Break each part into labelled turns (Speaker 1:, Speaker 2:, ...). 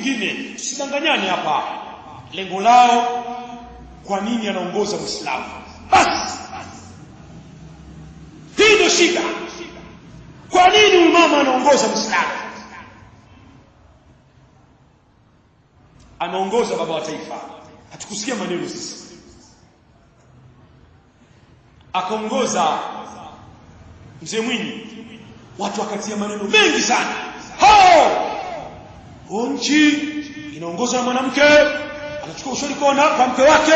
Speaker 1: vingine. Tusidanganyane hapa. Lengo lao kwa nini anaongoza Muislamu? Basi hii ndio shida. Kwa nini mama anaongoza Muislamu? Anaongoza baba wa taifa. Hatukusikia maneno sisi. Akaongoza Mzee Mwinyi, watu wakatia maneno mengi sana. Nchi inaongozwa na mwanamke, anachukua ushauri kwa mke wake,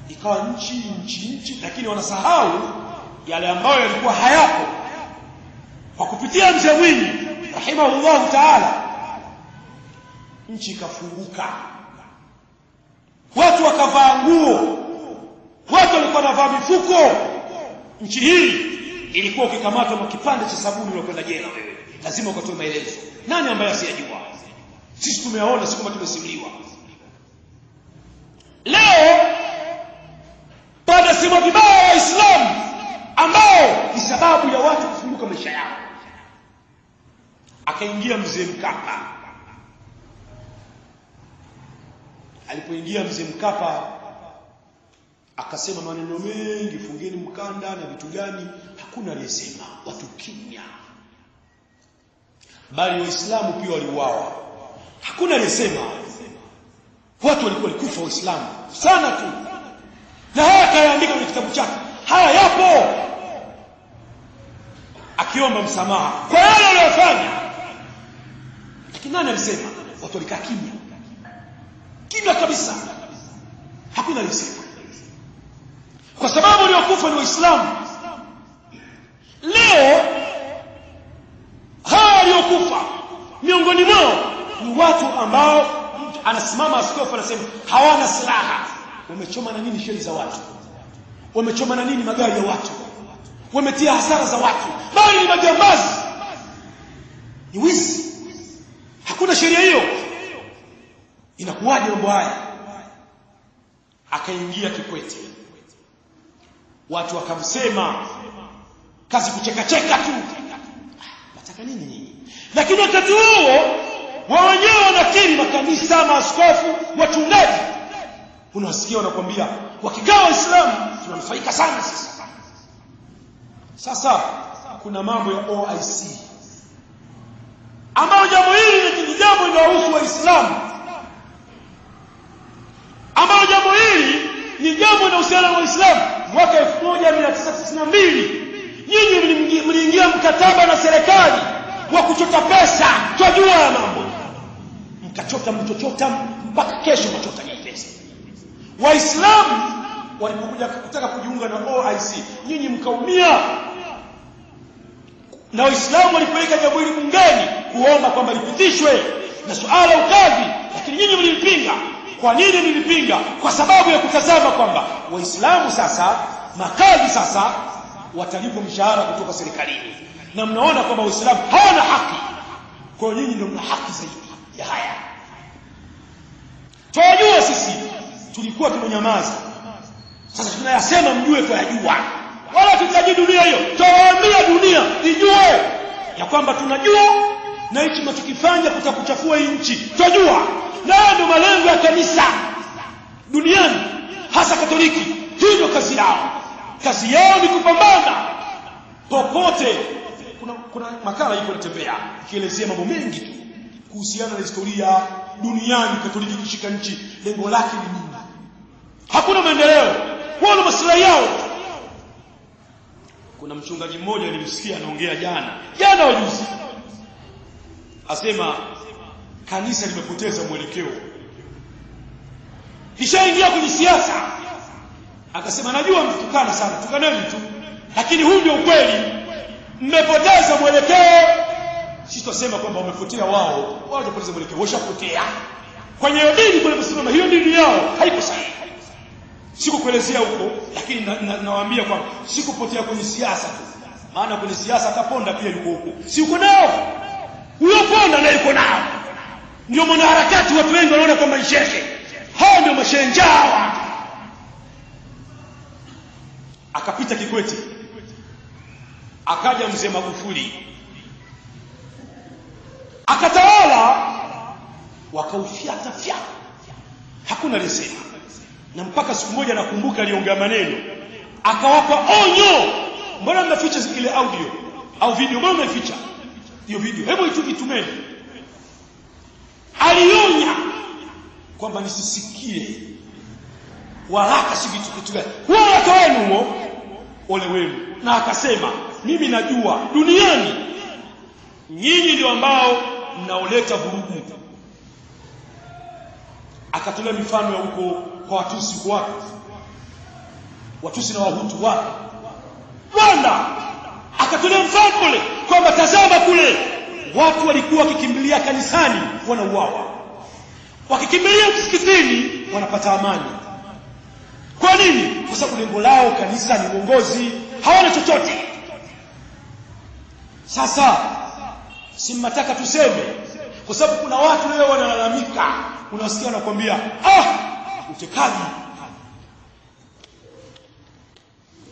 Speaker 1: ikawa nchi, lakini wanasahau yale ambayo yalikuwa hayapo. Kwa kupitia Mzee Mwinyi rahimahullah ta'ala, nchi ikafunguka, watu wakavaa nguo, watu walikuwa wanavaa mifuko. Nchi hii ilikuwa ukikamatwa na kipande cha sabuni unakwenda jela wewe, lazima ukatoe maelezo. Nani ambaye asiyajua? Sisi tumeona, si kama tumesimuliwa. Leo baada sema vibaya Waislamu ambao ni sababu ya watu kufunguka maisha yao, akaingia Mzee Mkapa. Alipoingia Mzee Mkapa akasema maneno mengi, fungeni mkanda na vitu gani, hakuna aliyesema, watu kimya. Bali Waislamu pia waliuawa, hakuna aliyesema. Watu walikufa Waislamu sana tu, na haya kayaandika kwenye kitabu chake, haya yapo, akiomba msamaha kwa yale aliyofanya. Lakini nani alisema? Watu walikaa kimya kabisa, hakuna aliyesema, kwa sababu waliokufa ni Waislamu. Leo hawa waliokufa miongoni mwao ni watu ambao anasimama askofu anasema hawana silaha. Wamechoma na nini sheli za watu? Wamechoma na nini magari ya watu? Wametia hasara za watu, bali ni majambazi, ni wizi. Hakuna sheria hiyo. Inakuwaje mambo haya? Akaingia Kikwete, watu wakamsema kazi kucheka tu. Nataka nini nyinyi? Lakini wakati huo wao wenyewe wanakiri, makanisa, maaskofu, wachungaji, unasikia wanakuambia wakikaa Waislamu tunanufaika sana sisi. Sasa kuna mambo ya OIC ambayo jambo hili ni jambo linalohusu Waislamu, ambayo jambo hili ni jambo linalohusiana na Waislamu. Mwaka 1992 nyinyi mliingia mkataba na serikali wa kuchota pesa, tunajua ya mambo, mkachota mpaka kesho mchota pesa. Waislamu walipokuja kutaka kujiunga na OIC, nyinyi mkaumia, na Waislamu walipeleka jambo hili bungeni kuomba kwamba lipitishwe na suala ukadhi, lakini nyinyi mlipinga. Kwa nini mlipinga? Kwa sababu ya kutazama kwamba Waislamu sasa, makadhi sasa watalipwa mshahara kutoka serikalini, na mnaona kwamba Waislamu hawana haki, kwa hiyo nyinyi ndio mna haki zaidi ya haya. Tunajua sisi tulikuwa tumenyamaza, sasa tunayasema mjue tunajua, wala tutaji dunia hiyo. Tuwaambia dunia ijue ya kwamba tunajua, na hichi tunachokifanya kutakuchafua hii nchi tunajua, na ndio malengo ya kanisa duniani, hasa Katoliki. Hii ndio kazi yao. Kazi yao ni kupambana popote. Kuna makala iko natembea ikielezea mambo mengi tu kuhusiana na historia duniani, Katoliki kushika nchi, lengo lake ni nini? Hakuna maendeleo, wala maslahi yao. Kuna mchungaji mmoja nilimsikia anaongea jana wajuzi, asema kanisa limepoteza mwelekeo, lishaingia kwenye siasa. Akasema najua mtukana sana, tukaneni tu, lakini huu ndio ukweli, mmepoteza mwelekeo. Sisi tunasema kwamba wamepotea wao hawajapoteza mwelekeo, washapotea kwenye dini. Kwa kusema hiyo dini yao haiko sahihi, sikukuelezea huko, lakini nawaambia kwamba sikupotea kwenye siasa tu, maana kwenye siasa ataponda pia yuko huko, si uko nao, huyo ponda na yuko nao. Ndio mwanaharakati watu wengi wanaona kwamba ni shekhe, hao ndio mashenjawa. Akapita Kikwete, akaja Mzee Magufuli, akatawala wakaufyata hakuna lesema. Na mpaka siku moja nakumbuka aliongea maneno akawapa onyo, mbona mnaficha ile audio au video? Mbona mnaficha hiyo video? Hebu itumeni. Alionya kwamba nisisikie waraka si kitu gani wala wenu ole wenu. Na akasema mimi najua duniani nyinyi ndio ambao mnaoleta vurugu. Akatolea mifano ya huko kwa Watusi, kwa wapi Watusi na Wahutu wapi Rwanda. Akatolea mfano kule kwamba tazama kule watu walikuwa wakikimbilia kanisani wanauawa, wakikimbilia msikitini wanapata amani. Kwa nini? Kwa sababu lengo lao kanisa ni uongozi, hawana chochote. Sasa si mnataka tuseme, kwa sababu kuna watu leo wanalalamika, unasikia wanakuambia utekaji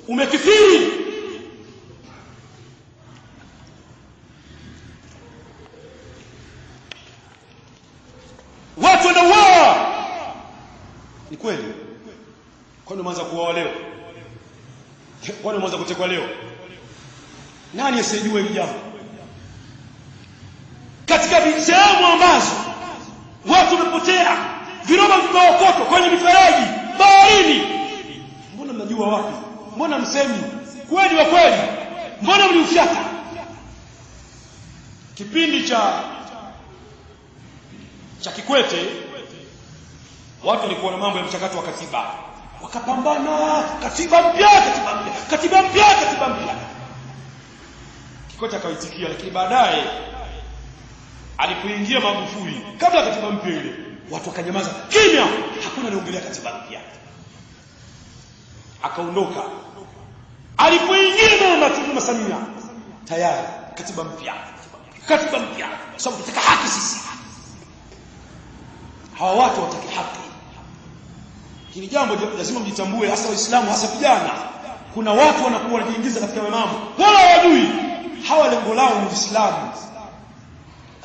Speaker 1: umekithiri, watu wanauawa. Ni kweli? Kwani mwanza kuoa leo? Kwani mwanza kutekwa leo? Nani asijue hili jambo? Katika sehemu ambazo watu wamepotea, viroba vimeokotwa kwenye mifereji, baharini, mbona mnajua wapi? Mbona msemi kweli wa kweli? Mbona mliufyata? Kipindi cha Kikwete watu walikuwa na mambo ya mchakato wa katiba, wakapambana katiba mpya. Kikwete akaitikia, lakini baadaye alipoingia Magufuli, kabla katiba mpya ile, watu wakanyamaza kimya, hakuna aliongelea katiba mpya. Akaondoka. Alipoingia Mama Samia, tayari katiba mpya, sababu tunataka haki sisi. Hawa watu wataki haki. Hili jambo lazima mjitambue, hasa Waislamu, hasa vijana. Kuna watu wanakuwa wanajiingiza katika mambo wala hawajui, hawa lengo lao ni Uislamu.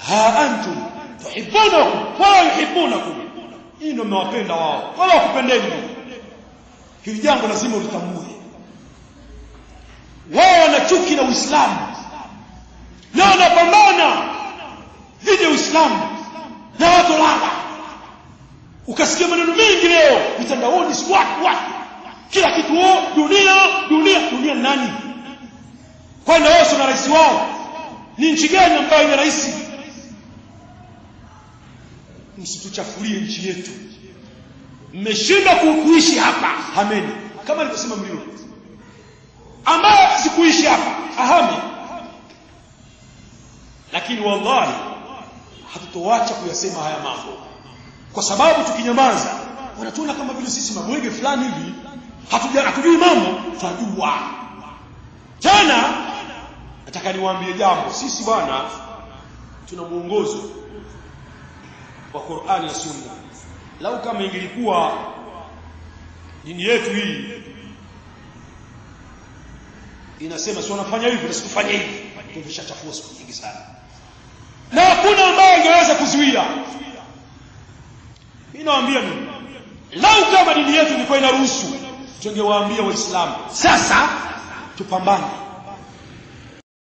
Speaker 1: Ha antum tuhibbunakum wa yuhibbunakum, hii ndio mmewapenda wao wala wakupendeni. Hili jambo lazima ulitambue. Wao wana chuki na Uislamu na wanapambana dhidi ya Uislamu na watu laba. Ukasikia maneno mengi leo mitandaoni, watu kila kitu dunia nani? Kwani wao sio rais wao? Ni nchi gani ambayo ina rais? Msituchafulie nchi yetu. Mmeshinda kuishi hapa, hameni. Kama alivyosema Mlio, ambaye sikuishi hapa ahame. Lakini wallahi hatutoacha kuyasema haya mambo, kwa sababu tukinyamaza wanatuona kama vile sisi mabwege fulani hivi, hatujui mambo. Tunajua. Tena nataka niwaambie jambo, sisi bwana tuna muongozo wa Qur'ani na Sunna. Lau kama ingelikuwa dini yetu hii inasema si wanafanya hivi na sikufanya hivi, tungeshachafua siku nyingi sana, na hakuna ambaye angeweza kuzuia. Ninawaambia mimi, lau kama dini yetu ilikuwa inaruhusu, tungewaambia Waislamu sasa tupambane.